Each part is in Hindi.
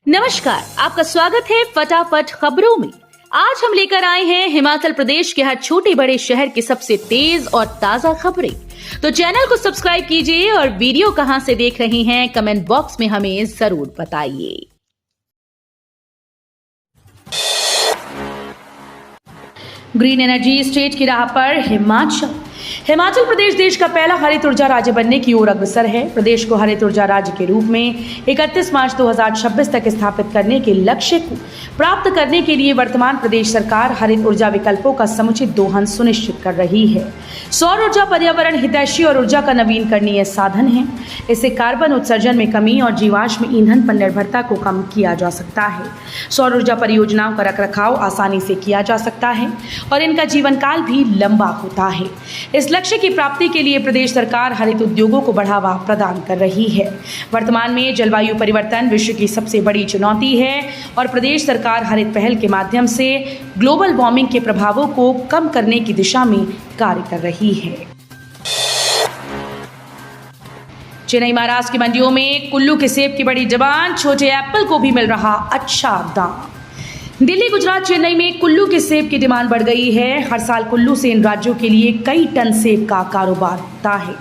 नमस्कार, आपका स्वागत है फटाफट खबरों में। आज हम लेकर आए हैं हिमाचल प्रदेश के हर छोटे बड़े शहर की सबसे तेज और ताजा खबरें। तो चैनल को सब्सक्राइब कीजिए और वीडियो कहां से देख रहे हैं कमेंट बॉक्स में हमें जरूर बताइए। ग्रीन एनर्जी स्टेट की राह पर हिमाचल प्रदेश देश का पहला हरित ऊर्जा राज्य बनने की ओर अग्रसर है। प्रदेश को हरित ऊर्जा राज्य के रूप में 31 मार्च 2026 तक स्थापित करने के लक्ष्य को प्राप्त करने के लिए वर्तमान प्रदेश सरकार हरित ऊर्जा विकल्पों का समुचित दोहन सुनिश्चित कर रही है। सौर ऊर्जा पर्यावरण हितैषी और ऊर्जा का नवीकरणीय साधन है। इससे कार्बन उत्सर्जन में कमी और जीवाश्म ईंधन पर निर्भरता को कम किया जा सकता है। सौर ऊर्जा परियोजनाओं का रखरखाव आसानी से किया जा सकता है और इनका जीवन काल भी लंबा होता है। इस लक्ष्य की प्राप्ति के लिए प्रदेश सरकार हरित उद्योगों को बढ़ावा प्रदान कर रही है। वर्तमान में जलवायु परिवर्तन विश्व की सबसे बड़ी चुनौती है और प्रदेश सरकार हरित पहल के माध्यम से ग्लोबल वार्मिंग के प्रभावों को कम करने की दिशा में कार्य कर रही है। चेन्नई महाराष्ट्र की मंडियों में कुल्लू के सेब की बड़ी डिमांड, छोटे एप्पल को भी मिल रहा अच्छा दाम। दिल्ली, गुजरात, चेन्नई में कुल्लू के सेब की डिमांड बढ़ गई है। हर साल कुल्लू से इन राज्यों के लिए कई टन सेब का कारोबार होता है।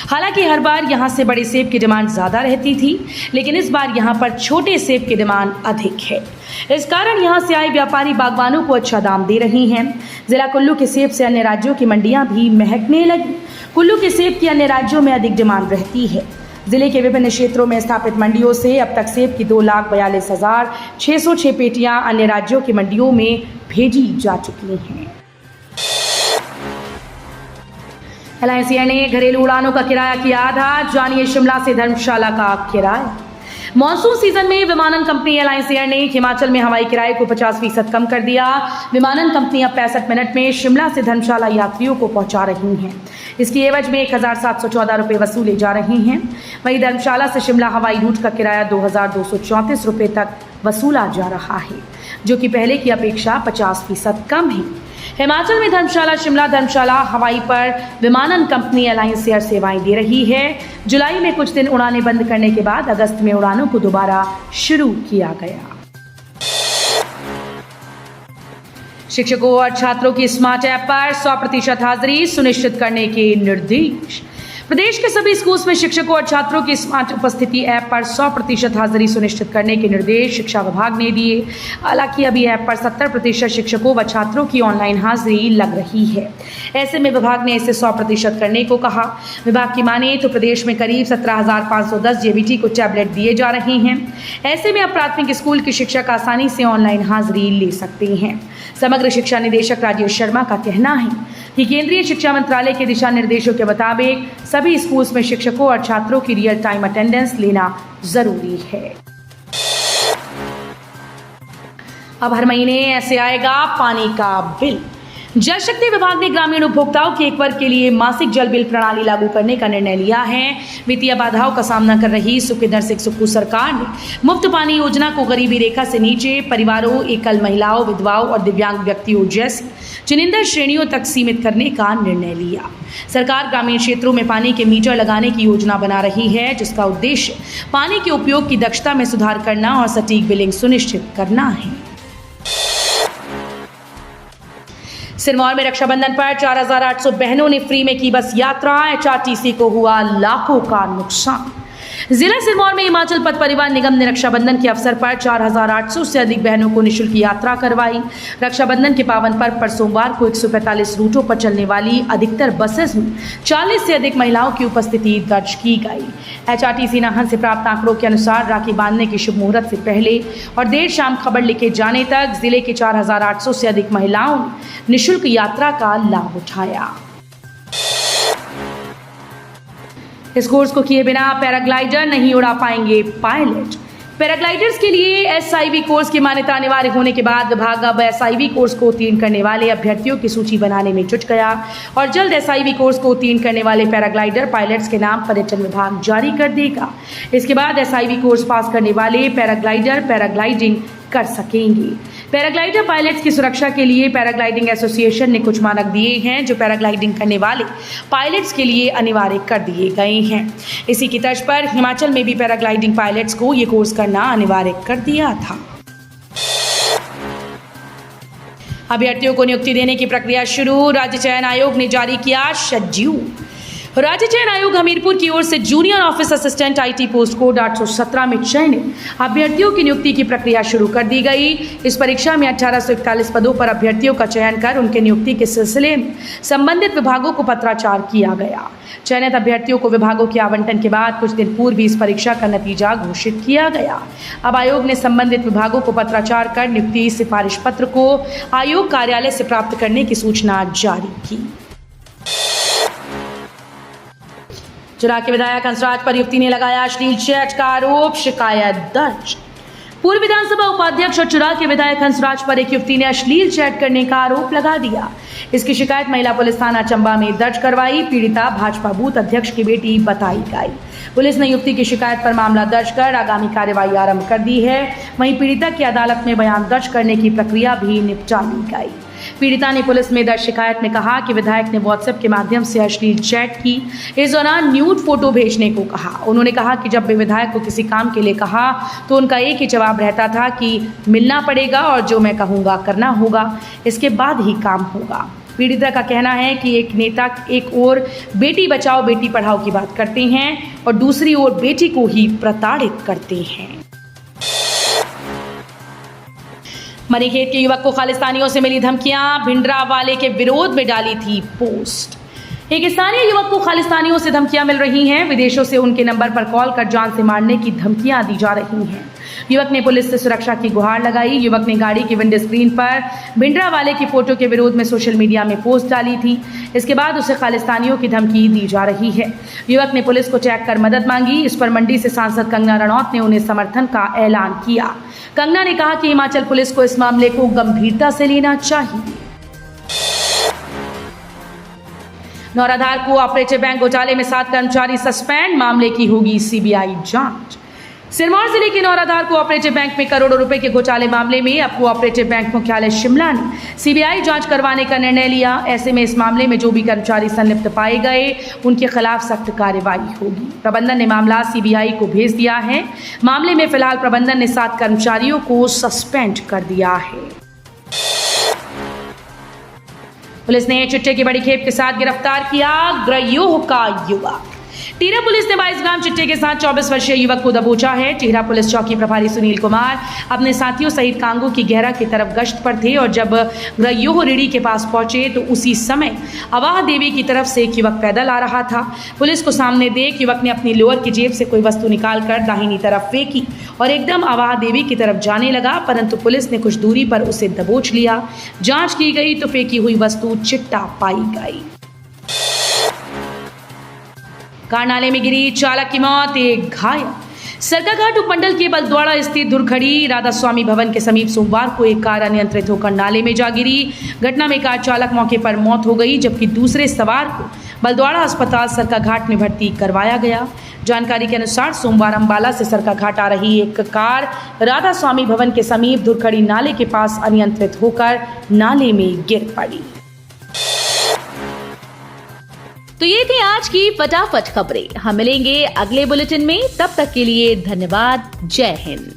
हालांकि हर बार यहां से बड़े सेब की डिमांड ज्यादा रहती थी, लेकिन इस बार यहां पर छोटे सेब की डिमांड अधिक है। इस कारण यहां से आए व्यापारी बागवानों को अच्छा दाम दे रहे हैं। जिला कुल्लू के सेब से अन्य राज्यों की मंडियां भी महकने लगी। कुल्लू के सेब की अन्य राज्यों में अधिक डिमांड रहती है। जिले के विभिन्न क्षेत्रों में स्थापित मंडियों से अब तक सेब की 2,42,606 पेटियां अन्य राज्यों की मंडियों में भेजी जा चुकी हैं। एलायंस एयर ने घरेलू उड़ानों का किराया किया आधा, जानिए शिमला से धर्मशाला का किराया। मॉनसून सीजन में विमानन कंपनी एलायंस एयर ने हिमाचल में हवाई किराए को 50% कम कर दिया। विमानन कंपनी अब 65 मिनट में शिमला से धर्मशाला यात्रियों को पहुंचा रही हैं। इसकी एवज में 1,714 रुपये वसूले जा रहे हैं। वहीं धर्मशाला से शिमला हवाई रूट का किराया 2,234 रुपये तक वसूला जा रहा है, जो कि पहले की अपेक्षा 50% कम है। हिमाचल में धर्मशाला हवाई पर विमानन कंपनी एलायंस एयर सेवाएं दे रही है। जुलाई में कुछ दिन उड़ानें बंद करने के बाद अगस्त में उड़ानों को दोबारा शुरू किया गया। शिक्षकों और छात्रों की स्मार्ट ऐप पर 100% हाजिरी सुनिश्चित करने के निर्देश। प्रदेश के सभी स्कूल्स में शिक्षकों और छात्रों की स्मार्ट उपस्थिति ऐप पर 100% हाजिरी सुनिश्चित करने के निर्देश शिक्षा विभाग ने दिए। हालांकि अभी ऐप पर 70% शिक्षकों व छात्रों की ऑनलाइन हाजिरी लग रही है। ऐसे में विभाग ने इसे 100% करने को कहा। विभाग की माने तो प्रदेश में करीब 17,510 जेबीटी को टैबलेट दिए जा रहे हैं। ऐसे में अब प्राथमिक स्कूल के शिक्षक आसानी से ऑनलाइन हाजिरी ले सकते हैं। समग्र शिक्षा निदेशक राजेश शर्मा का कहना है कि केंद्रीय शिक्षा मंत्रालय के दिशा निर्देशों के मुताबिक सभी स्कूल्स में शिक्षकों और छात्रों की रियल टाइम अटेंडेंस लेना जरूरी है। अब हर महीने ऐसे आएगा पानी का बिल। जल शक्ति विभाग ने ग्रामीण उपभोक्ताओं के एक वर्ग के लिए मासिक जल बिल प्रणाली लागू करने का निर्णय लिया है। वित्तीय बाधाओं का सामना कर रही सुखविंदर सिंह सुक्खू सरकार ने मुफ्त पानी योजना को गरीबी रेखा से नीचे परिवारों, एकल महिलाओं, विधवाओं और दिव्यांग व्यक्तियों जैसी चुनिंदा श्रेणियों तक सीमित करने का निर्णय लिया। सरकार ग्रामीण क्षेत्रों में पानी के मीटर लगाने की योजना बना रही है, जिसका उद्देश्य पानी के उपयोग की दक्षता में सुधार करना और सटीक बिलिंग सुनिश्चित करना है। सिरमौर में रक्षाबंधन पर 4,800 बहनों ने फ्री में की बस यात्रा। एचआरटीसी को हुआ लाखों का नुकसान। जिला सिरमौर में हिमाचल पथ परिवहन निगम ने रक्षाबंधन के अवसर पर 4,800 से अधिक बहनों को निःशुल्क यात्रा करवाई। रक्षाबंधन के पावन पर्व पर सोमवार को 145 रूटों पर चलने वाली अधिकतर बसेस में 40 से अधिक महिलाओं की उपस्थिति दर्ज की गई। एचआरटीसी नाहन से प्राप्त आंकड़ों के अनुसार राखी बांधने की शुभ मुहूर्त से पहले और देर शाम खबर लिखे जाने तक जिले के 4,800 से अधिक महिलाओं ने निःशुल्क यात्रा का लाभ उठाया। इस कोर्स को किए बिना पैराग्लाइडर नहीं उड़ा पाएंगे पायलट। पैराग्लाइडर्स के लिए एसआईवी कोर्स की मान्यता अनिवार्य होने के बाद विभाग अब एसआईवी कोर्स को उत्तीर्ण करने वाले अभ्यर्थियों की सूची बनाने में जुट गया और जल्द एसआईवी कोर्स को उत्तीर्ण करने वाले पैराग्लाइडर पायलट्स के नाम पर्यटन विभाग जारी कर देगा। इसके बाद एसआईवी कोर्स पास करने वाले पैराग्लाइडर पैराग्लाइडिंग कर सकेंगे। पैराग्लाइडर पायलट्स की सुरक्षा के लिए पैराग्लाइडिंग एसोसिएशन ने कुछ मानक दिए हैं जो पैराग्लाइडिंग करने वाले पायलट्स के लिए अनिवार्य कर दिए गए हैं। इसी की तर्ज पर हिमाचल में भी पैराग्लाइडिंग पायलट्स को ये कोर्स करना अनिवार्य कर दिया था। अभ्यर्थियों को नियुक्ति देने की प्रक्रिया शुरू, राज्य चयन आयोग ने जारी किया शेड्यूल। राज्य चयन आयोग हमीरपुर की ओर से junior office assistant IT post code 817 में चयनित अभ्यर्थियों की नियुक्ति की प्रक्रिया शुरू कर दी गई। इस परीक्षा में 1841 पदों पर अभ्यर्थियों का चयन कर उनके नियुक्ति के सिलसिले में संबंधित विभागों को पत्राचार किया गया। चयनित अभ्यर्थियों को विभागों के आवंटन के बाद कुछ दिन पूर्व इस परीक्षा का नतीजा घोषित किया गया। अब आयोग ने संबंधित विभागों को पत्राचार कर नियुक्ति सिफारिश पत्र को आयोग कार्यालय से प्राप्त करने की सूचना जारी की। चुरा के विधायक हंसराज पर युवती ने लगाया अश्लील चैट का आरोप, शिकायत दर्ज। पूर्व विधानसभा उपाध्यक्ष और चुरा के विधायक हंसराज पर एक युवती ने अश्लील चैट करने का आरोप लगा दिया। इसकी शिकायत महिला पुलिस थाना चंबा में दर्ज करवाई। पीड़िता भाजपा बूथ अध्यक्ष की बेटी बताई गई। पुलिस ने युवती की शिकायत पर मामला दर्ज कर आगामी कार्रवाई आरंभ कर दी है। वहीं पीड़िता की अदालत में बयान दर्ज करने की प्रक्रिया भी निपटा ली गई। पीड़िता ने पुलिस में दर्ज शिकायत में कहा कि विधायक ने व्हाट्सएप के माध्यम से अश्लील चैट की। इस दौरान न्यूड फोटो भेजने को कहा। उन्होंने कहा कि जब भी विधायक को किसी काम के लिए कहा तो उनका एक ही जवाब रहता था कि मिलना पड़ेगा और जो मैं कहूँगा करना होगा, इसके बाद ही काम होगा। पीड़िता का कहना है कि एक नेता एक ओर बेटी बचाओ बेटी पढ़ाओ की बात करते हैं और दूसरी ओर बेटी को ही प्रताड़ित करते हैं। मरीखेत के युवक को खालिस्तानियों से मिली धमकियां, भिंडरावाले के विरोध में डाली थी पोस्ट। एक स्थानीय युवक को खालिस्तानियों से धमकियां मिल रही हैं। विदेशों से उनके नंबर पर कॉल कर जान से मारने की धमकियां दी जा रही हैं। युवक ने पुलिस से सुरक्षा की गुहार लगाई। युवक ने गाड़ी की विंडो स्क्रीन पर भिंडरावाले की फोटो के विरोध में सोशल मीडिया में पोस्ट डाली थी। इसके बाद उसे खालिस्तानियों की धमकी दी जा रही है। युवक ने पुलिस को टैग कर मदद मांगी। इस पर मंडी से सांसद कंगना रणौत ने उन्हें समर्थन का ऐलान किया। कंगना ने कहा कि हिमाचल पुलिस को इस मामले को गंभीरता से लेना चाहिए। नौराधार कोऑपरेटिव बैंक घोटाले में 7 कर्मचारी सस्पेंड, मामले की होगी सीबीआई जांच। सिरमौर जिले के नौराधार कोऑपरेटिव बैंक में करोड़ों रुपए के घोटाले मामले में अब कोऑपरेटिव बैंक मुख्यालय शिमला ने सीबीआई जांच करवाने का निर्णय लिया। ऐसे में इस मामले में जो भी कर्मचारी संलिप्त पाए गए उनके खिलाफ सख्त कार्रवाई होगी। प्रबंधन ने मामला सीबीआई को भेज दिया है। मामले में फिलहाल प्रबंधन ने 7 कर्मचारियों को सस्पेंड कर दिया है। पुलिस ने चिट्टे की बड़ी खेप के साथ गिरफ्तार किया गिरोह का युवक। टिहरा पुलिस ने 22 ग्राम चिट्टे के साथ 24 वर्षीय युवक को दबोचा है। टिहरा पुलिस चौकी प्रभारी सुनील कुमार अपने साथियों सहित कांगू की गहरा की तरफ गश्त पर थे और जब गिरोह रिड़ी के पास पहुंचे तो उसी समय अवाह देवी की तरफ से एक युवक पैदल आ रहा था। पुलिस को सामने देख युवक ने अपनी लोअर की जेब से कोई वस्तु निकालकर दाहिनी तरफ फेंकी और एकदम अवाह देवी की तरफ जाने लगा, परंतु पुलिस ने कुछ दूरी पर उसे दबोच लिया। जांच की गई तो फेंकी हुई वस्तु चिट्टा पाई गई। कार नाले में गिरी, चालक की मौत, एक घायल। सरकाघाट उपमंडल के बलद्वाड़ा स्थित धुरखड़ी राधा स्वामी भवन के समीप सोमवार को एक कार अनियंत्रित होकर नाले में जा गिरी। घटना में कार चालक मौके पर मौत हो गई, जबकि दूसरे सवार को बलद्वाड़ा अस्पताल सरकाघाट में भर्ती करवाया गया। जानकारी के अनुसार सोमवार अंबाला से सरकाघाट आ रही एक कार राधा स्वामी भवन के समीप धुरखड़ी नाले के पास अनियंत्रित होकर नाले में गिर पड़ी। तो ये थी आज की फटाफट खबरें। हम मिलेंगे अगले बुलेटिन में, तब तक के लिए धन्यवाद। जय हिंद।